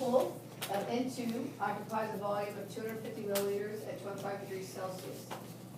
sample of N2 occupies a volume of 250 milliliters at 25 degrees Celsius.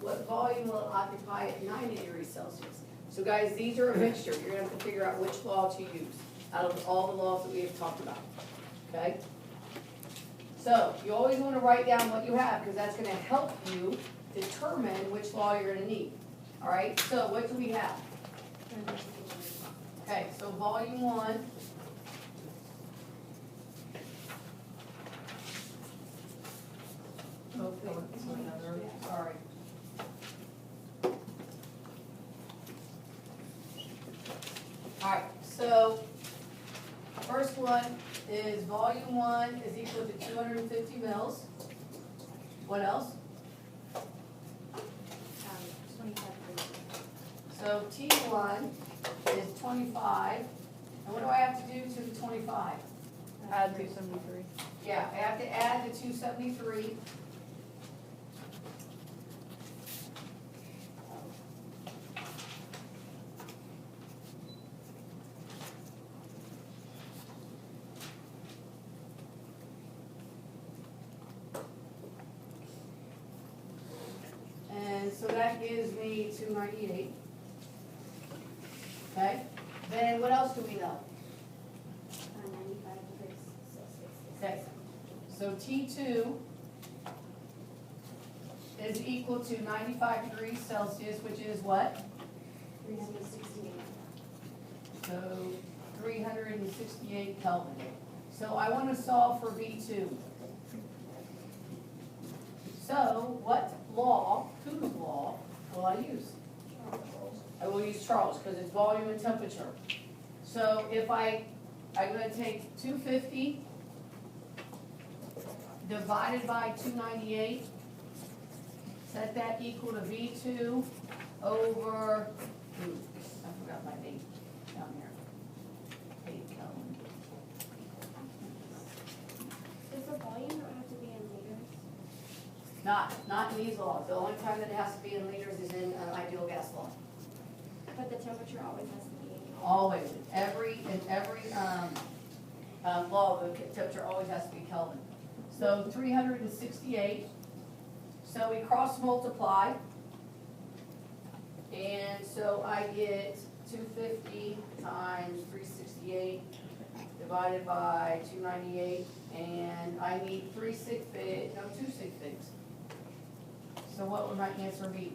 What volume will it occupy at 90 degrees Celsius? So guys, these are a mixture. You're gonna have to figure out which law to use out of all the laws that we have talked about, okay? So you always wanna write down what you have, because that's gonna help you determine which law you're gonna need. All right, so what do we have? Okay, so volume 1. Sorry. Alright, so first one is volume 1 is equal to 250 mils. What else? 25. So T1 is 25. And what do I have to do to the 25? Add 273. Yeah, I have to add the 273. And so that gives me 298. Okay, then what else do we know? 95 degrees Celsius. Okay, so T2 is equal to 95 degrees Celsius, which is what? 368. So 368 Kelvin. So I want to solve for V2. So what law, whose law, will I use? I will use Charles, because it's volume and temperature. So if I'm going to take 250 divided by 298, set that equal to V2 over, I forgot my 8 down here. 8 Kelvin. Does the volume not have to be in liters? Not in these laws. The only time that it has to be in liters is in an ideal gas law. But the temperature always has to be in. Always, in every law, the temperature always has to be Kelvin. So 368, so we cross multiply, and so I get 250 times 368 divided by 298, and I need 2 sig figs. So what would my answer be?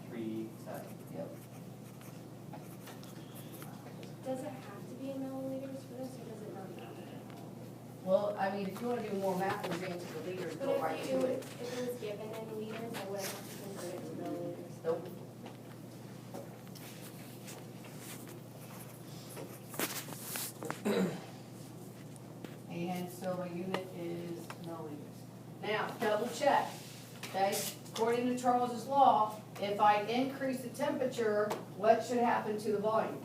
3 seconds. Yep. Does it have to be in milliliters for this, or does it not matter? Well, I mean, if you want to do more math and get into the liters, But go right to it. if it was given in liters, I wouldn't have to convert it to milliliters. Nope. And so a unit is milliliters. Now, double check, okay? According to Charles's law, if I increase the temperature, what should happen to the volume?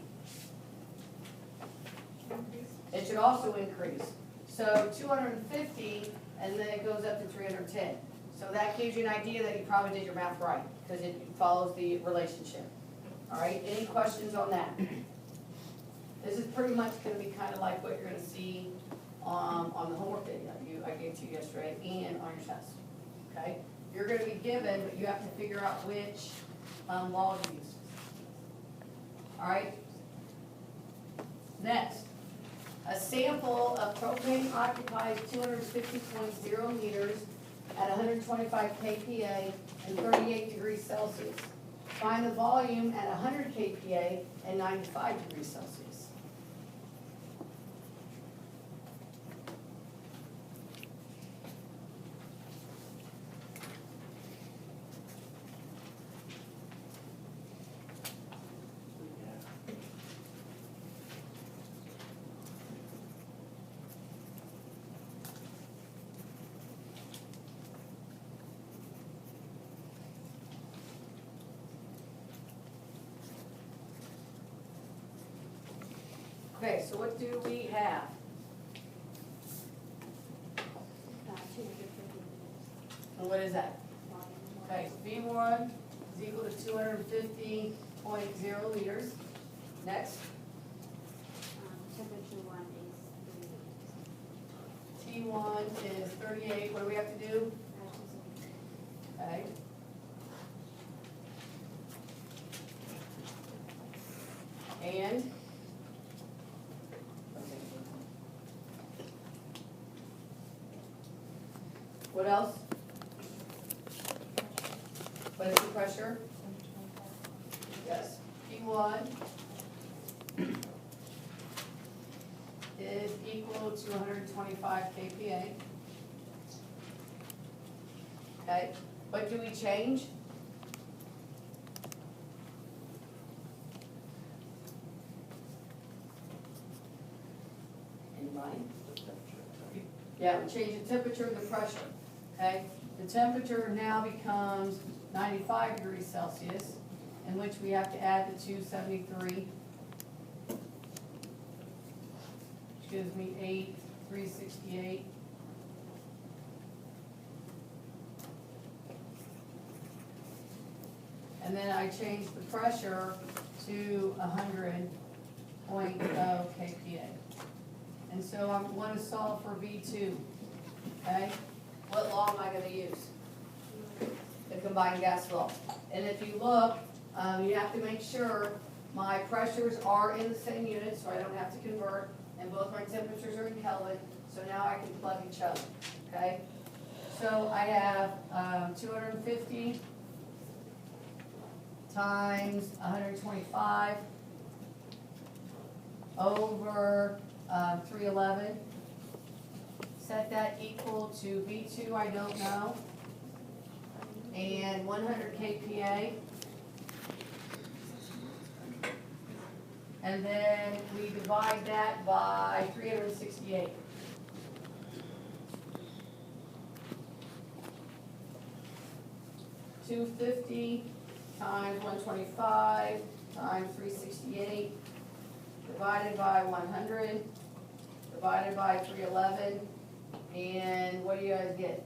It should also increase. So 250, and then it goes up to 310. So that gives you an idea that you probably did your math right, because it follows the relationship. All right, any questions on that? This is pretty much gonna be kind of like what you're gonna see on the homework that I gave to you yesterday and on your test, okay? You're gonna be given, but you have to figure out which law to use. All right? Next, a sample of propane occupies 250.0 liters at 125 kPa and 38 degrees Celsius. Find the volume at 100 kPa and 95 degrees Celsius. Okay, so what do we have? 250 And what is that? volume. Okay, V1 is equal to 250.0 liters. Next, Temperature P1 is 38, what do we have to do? Okay. And? What else? What is the pressure? Yes, P1 is equal to 125 kPa. Okay, what do we change? Anybody? Yeah, we change the temperature and the pressure, okay? The temperature now becomes 95 degrees Celsius, in which we have to add the 273, which gives me 368. And then I change the pressure to 100.0 kPa. And so I want to solve for V2, okay? What law am I going to use? The combined gas law. And if you look, you have to make sure my pressures are in the same unit, so I don't have to convert, and both my temperatures are in Kelvin, so now I can plug each other, okay? So I have 250 times 125 over 311. Set that equal to V2, I don't know, and 100 kPa. And then we divide that by 368. $250 times 125 times 368 divided by 100 divided by 311, and what do you guys get?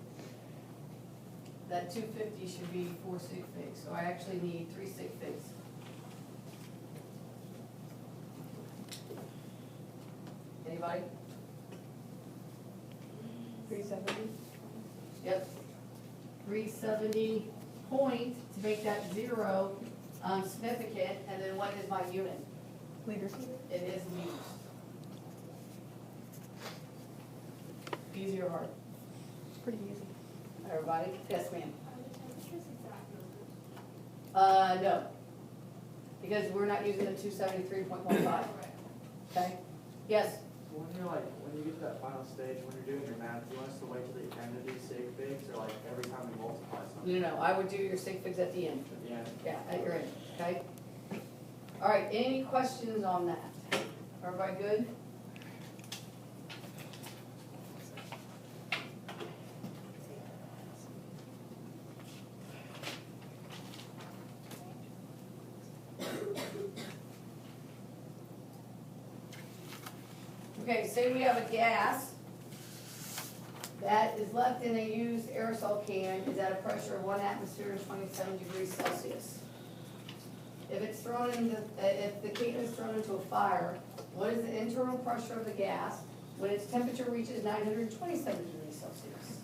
That 250 should be 4 sig figs, so I actually need 3 sig figs. Anybody? 370. Yep. 370 point to make that zero significant, and then what is my unit? Liters. It is liters. Easy or hard? Pretty easy. Everybody? Yes, ma'am. Are the temperatures exact numbers? No. Because we're not using the 273.15. Okay? Yes? When you get to that final stage, when you're doing your math, do you want us to wait till the end to do sig figs, or like every time we multiply something No, I would do your sig figs at the end. at the end? Yeah, at your end, okay? All right, any questions on that? Everybody good? Okay, say we have a gas that is left in a used aerosol can, is at a pressure of 1 atmosphere and 27 degrees Celsius. If it's thrown into, if the can is thrown into a fire, what is the internal pressure of the gas when its temperature reaches 927 degrees Celsius?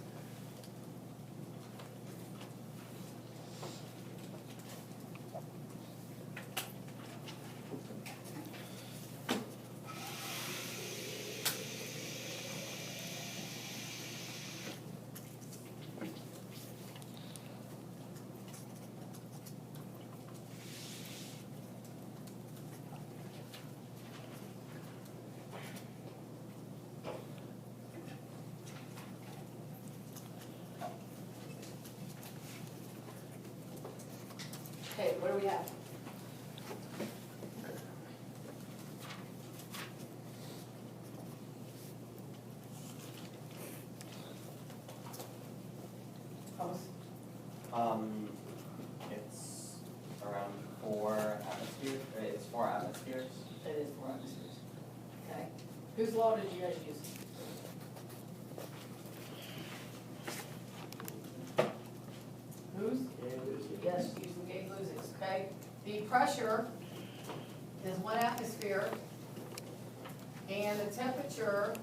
Okay, what do we have? Thomas? It's around 4 atmospheres, or it's 4 atmospheres. It is 4 atmospheres. Okay. Whose law did you guys use? Whose? Yes, using Gay-Lussac's, okay? The pressure is 1 atmosphere, and the temperature